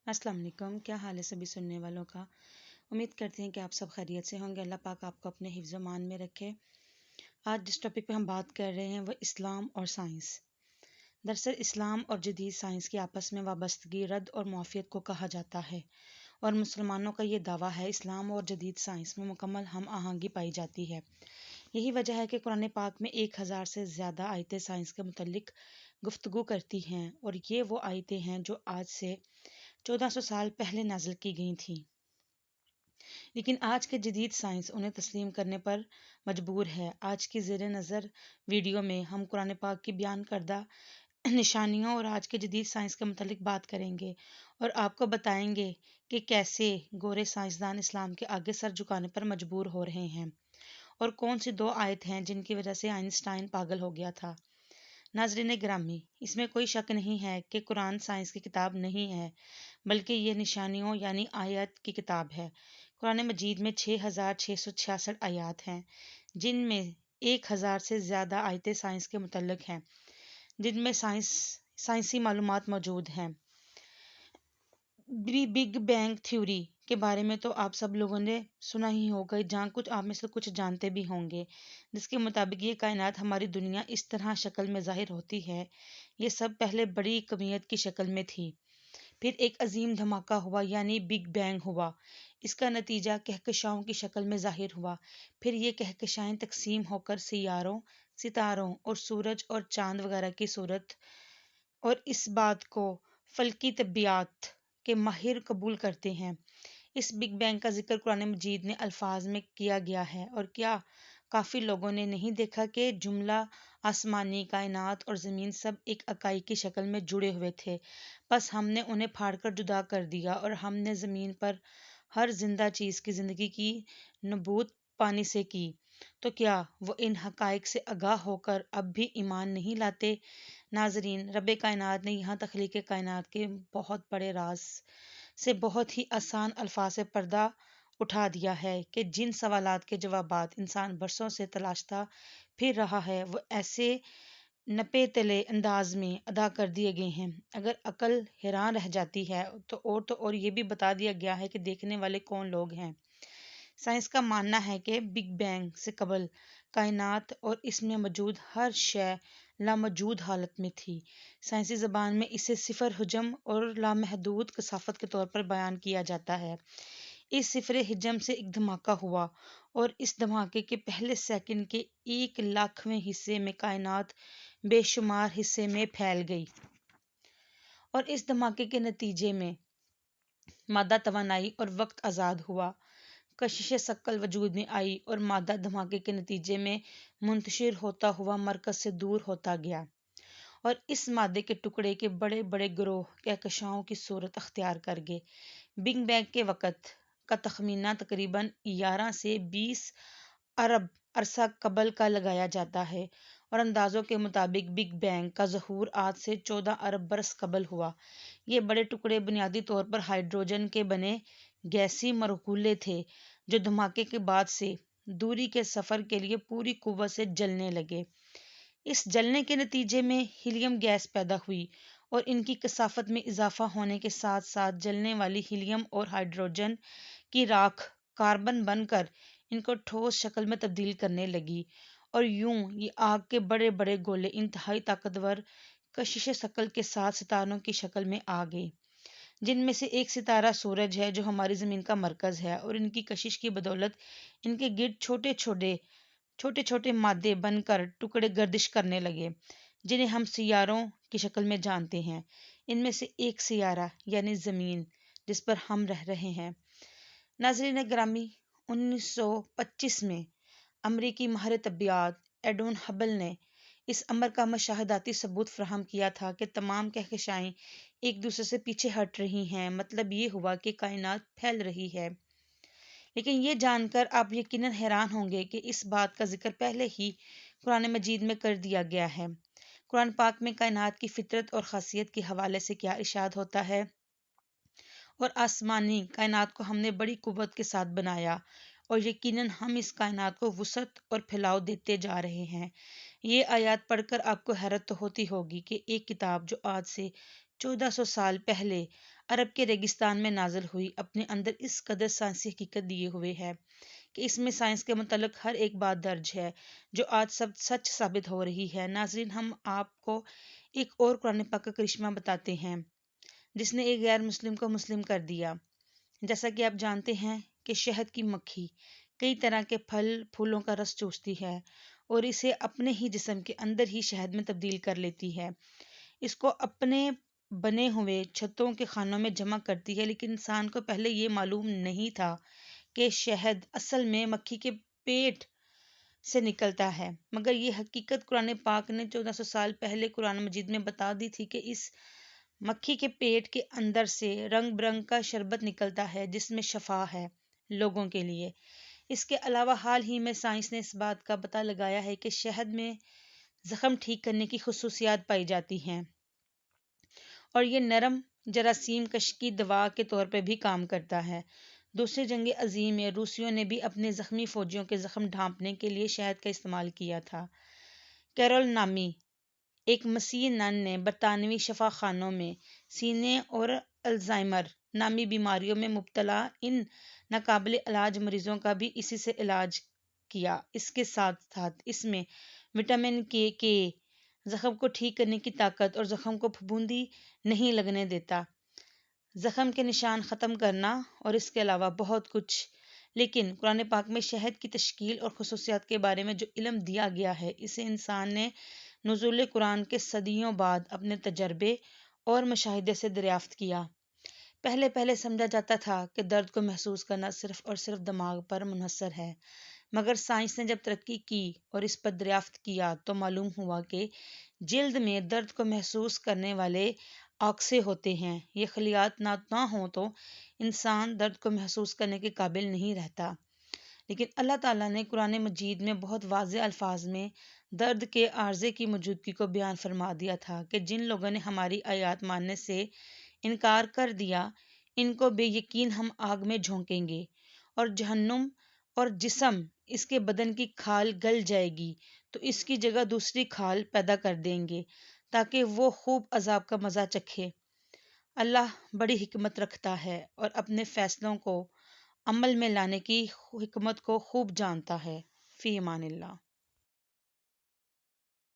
अस्सलाम वालेकुम। क्या हाल है सभी सुनने वालों का। उम्मीद करते हैं कि आप सब खैरियत से होंगे। अल्लाह पाक आपको अपने हिफ्ज़ मान में रखे। आज जिस टॉपिक पे हम बात कर रहे हैं वह इस्लाम और साइंस। दरअसल इस्लाम और जदीद साइंस की आपस में वाबस्तगी रद्द और मुआफ़ियत को कहा जाता है, और मुसलमानों का ये दावा है इस्लाम और जदीद साइंस में मुकम्मल हम आहंगी पाई जाती है। यही वजह है कि कुरान पाक में 1000 से ज़्यादा आयतें साइंस के मुतल्लिक गुफ्तगू करती हैं, और ये वो आयतें हैं जो आज से 1400 साल पहले नाजिल की गई थी। लेकिन आज के जदीद साइंस उन्हें तस्लीम करने पर मजबूर है। आज की ज़ेर नज़र वीडियो में हम कुरान पाक की बयान करदा निशानियों और आज के जदीद साइंस के मुतालिक बात करेंगे, और आपको बताएंगे कि कैसे गोरे साइंसदान इस्लाम के आगे सर झुकाने पर मजबूर हो रहे हैं, और कौन सी दो आयत हैं जिनकी वजह से आइंस्टाइन पागल हो गया था। नाजरीन ग्रामी, इसमें कोई शक नहीं है कि कुरान साइंस की किताब नहीं है, बल्कि ये निशानियों यानी आयत की किताब है। कुरान मजीद में 6666 आयात हैं, जिनमें 1000 से ज़्यादा आयतें साइंस के मुतल्लिक हैं, जिनमें साइंसी मालूमात मौजूद हैं। बिग बैंग थ्योरी के बारे में तो आप सब लोगों ने सुना ही होगा, जहाँ कुछ आप में से कुछ जानते भी होंगे, जिसके मुताबिक ये कायनात हमारी दुनिया इस तरह शक्ल में ज़ाहिर होती है। ये सब पहले बड़ी कमियत की शक्ल में थी, फिर एक अजीम धमाका हुआ यानी बिग बैंग हुआ। इसका नतीजा कहकशाओं की शक्ल में ज़ाहिर हुआ। फिर ये कहकशाएं तकसीम होकर सियारों, सितारों और सूरज और चांद वगैरह की सूरत, और इस बात को फल्की तबियात के माहिर कबूल करते हैं। इस बिग बैंग का जिक्र कुरान मजीद में अल्फाज में किया गया है, और क्या काफ़ी लोगों ने नहीं देखा कि जुमला आसमानी कायनात और ज़मीन सब एक इकाई की शक्ल में जुड़े हुए थे, बस हमने उन्हें फाड़कर जुदा कर दिया, और हमने ज़मीन पर हर जिंदा चीज़ की ज़िंदगी की नबूत पानी से की। तो क्या वो इन हकाइक से आगाह होकर अब भी ईमान नहीं लाते? नाजरीन, रब कायनात ने यहाँ तख्लीक कायनात के बहुत बड़े राज से बहुत ही आसान अल्फाज से पर्दा उठा दिया है कि जिन सवालात के जवाबात इंसान बरसों से तलाशता फिर रहा है, वो ऐसे नपे तले अंदाज में अदा कर दिए गए हैं। अगर अकल हैरान रह जाती है तो और ये भी बता दिया गया है कि देखने वाले कौन लोग हैं। साइंस का मानना है कि बिग बैंग से कबल कायनात और इसमें मौजूद हर शय लामौजूद हालत में थी। साइंसी ज़बान में इसे सिफर हुजम और लामहदूद कसाफत के तौर पर बयान किया जाता है। इस सिफर हिजम से एक धमाका हुआ, और इस धमाके के पहले सेकंड के 1,00,000वें हिस्से में कायनात बेशुमार हिस्से में फैल गई, और इस धमाके के नतीजे में मादा तवानाई और वक्त आज़ाद हुआ। कशिश शक्ल वजूद में आई, और मादा धमाके के नतीजे में मुंतशिर होता हुआ मरकज से दूर होता गया, और इस मादे के टुकड़े के बड़े बड़े गिरोह कहकशाओं की सूरत अख्तियार कर गए। बिग बैंग के वक़्त का तखमीना तकरीबन 11 से 20 अरब अरसा कबल का लगाया जाता है, और अंदाज़ों के मुताबिक बिग बैंग का ज़हूर आज से 14 अरब बरस कबल हुआ। ये बड़े टुकड़े बुनियादी तौर पर हाइड्रोजन के बने गैसी मरकूले थे, जो धमाके के बाद से दूरी के सफ़र के लिए पूरी कुव्वत से जलने लगे। इस जलने के नतीजे में हीलियम गैस पैदा हुई, और इनकी कसाफत में इजाफा होने के साथ साथ जलने वाली हीलियम और हाइड्रोजन की राख कार्बन बनकर इनको ठोस शक्ल में तब्दील करने लगी, और यूं ये आग के बड़े बड़े गोले इंतहाई ताकतवर कशिश शक्ल के साथ सितारों की शक्ल में आ गए, जिनमें से एक सितारा सूरज है जो हमारी ज़मीन का मरकज़ है, और इनकी कशिश की बदौलत इनके गिर्द छोटे छोटे मादे बनकर टुकड़े गर्दिश करने लगे, जिन्हें हम सियारों की शक्ल में जानते हैं। इनमें से एक सियारा यानी ज़मीन, जिस पर हम रह रहे हैं। नाज़रीन ग्रामी, 1925 में अमरीकी माहिर तबियात एडोन हबल ने इस अमर का मशाहदाती सबूत फ्राहम किया था कि तमाम कहकशाएं एक दूसरे से पीछे हट रही हैं। मतलब ये हुआ कि कायनात फैल रही है। लेकिन ये जानकर आप यकीनन हैरान होंगे कि इस बात का जिक्र पहले ही कुरान मजीद में कर दिया गया है। कुरान पाक में कायनात की फितरत और खासियत के हवाले से क्या इरशाद होता है? और आसमानी कायनात को हमने बड़ी कुव्वत के साथ बनाया, और यकीनन हम इस कायनात को वुसअत और फैलाव देते जा रहे हैं। ये आयत पढ़कर आपको हैरत तो होती होगी कि एक किताब जो आज से 1400 साल पहले عرب کے ریگستان میں نازل ہوئی، اپنے اندر اس قدر سائنسی حقیقت دیے ہوئے ہے کہ اس میں سائنس کے متعلق ہر ایک بات درج ہے جو آج سب سچ ثابت ہو رہی ہے۔ ناظرین، ہم آپ کو ایک اور قرآن پاک کا کرشمہ بتاتے ہیں جس نے ایک غیر مسلم کو مسلم کر دیا۔ جیسا کہ آپ جانتے ہیں کہ شہد کی مکھی کئی طرح کے پھل پھولوں کا رس چوستی ہے اور اسے اپنے ہی جسم کے اندر ہی شہد میں تبدیل کر لیتی ہے۔ اس کو اپنے بنے ہوئے چھتوں کے خانوں میں جمع کرتی ہے، لیکن انسان کو پہلے یہ معلوم نہیں تھا کہ شہد اصل میں مکھی کے پیٹ سے نکلتا ہے، مگر یہ حقیقت قرآن پاک نے 1400 سال پہلے قرآن مجید میں بتا دی تھی کہ اس مکھی کے پیٹ کے اندر سے رنگ برنگ کا شربت نکلتا ہے جس میں شفا ہے لوگوں کے لیے۔ اس کے علاوہ حال ہی میں سائنس نے اس بات کا پتہ لگایا ہے کہ شہد میں زخم ٹھیک کرنے کی خصوصیات پائی جاتی ہیں اور یہ نرم جراثیم کش کی دوا کے طور پر بھی کام کرتا ہے۔ دوسری جنگ عظیم میں روسیوں نے بھی اپنے زخمی فوجیوں کے زخم ڈھانپنے کے لیے شہد کا استعمال کیا تھا۔ کیرول نامی ایک مسیحی نن نے برطانوی شفا خانوں میں سینے اور الزائمر نامی بیماریوں میں مبتلا ان ناقابل علاج مریضوں کا بھی اسی سے علاج کیا۔ اس کے ساتھ ساتھ اس میں وٹامن کے زخم کو ٹھیک کرنے کی طاقت اور زخم کو پھپھوندی نہیں لگنے دیتا، زخم کے نشان ختم کرنا اور اس کے علاوہ بہت کچھ۔ لیکن قرآن پاک میں شہد کی تشکیل اور خصوصیات کے بارے میں جو علم دیا گیا ہے اسے انسان نے نزول قرآن کے صدیوں بعد اپنے تجربے اور مشاہدے سے دریافت کیا۔ پہلے سمجھا جاتا تھا کہ درد کو محسوس کرنا صرف اور صرف دماغ پر منحصر ہے، مگر سائنس نے جب ترقی کی اور اس پر دریافت کیا تو معلوم ہوا کہ جلد میں درد کو محسوس کرنے والے آکسے ہوتے ہیں۔ یہ خلیات نہ ہوں تو انسان درد کو محسوس کرنے کے قابل نہیں رہتا، لیکن اللہ تعالیٰ نے قرآن مجید میں بہت واضح الفاظ میں درد کے عارضے کی موجودگی کو بیان فرما دیا تھا کہ جن لوگوں نے ہماری آیات ماننے سے انکار کر دیا ان کو بے یقین ہم آگ میں جھونکیں گے اور جہنم اور جسم اس کے بدن کی کھال گل جائے گی تو اس کی جگہ دوسری کھال پیدا کر دیں گے تاکہ وہ خوب عذاب کا مزہ چکھے۔ اللہ بڑی حکمت رکھتا ہے اور اپنے فیصلوں کو عمل میں لانے کی حکمت کو خوب جانتا ہے۔ فی امان اللہ۔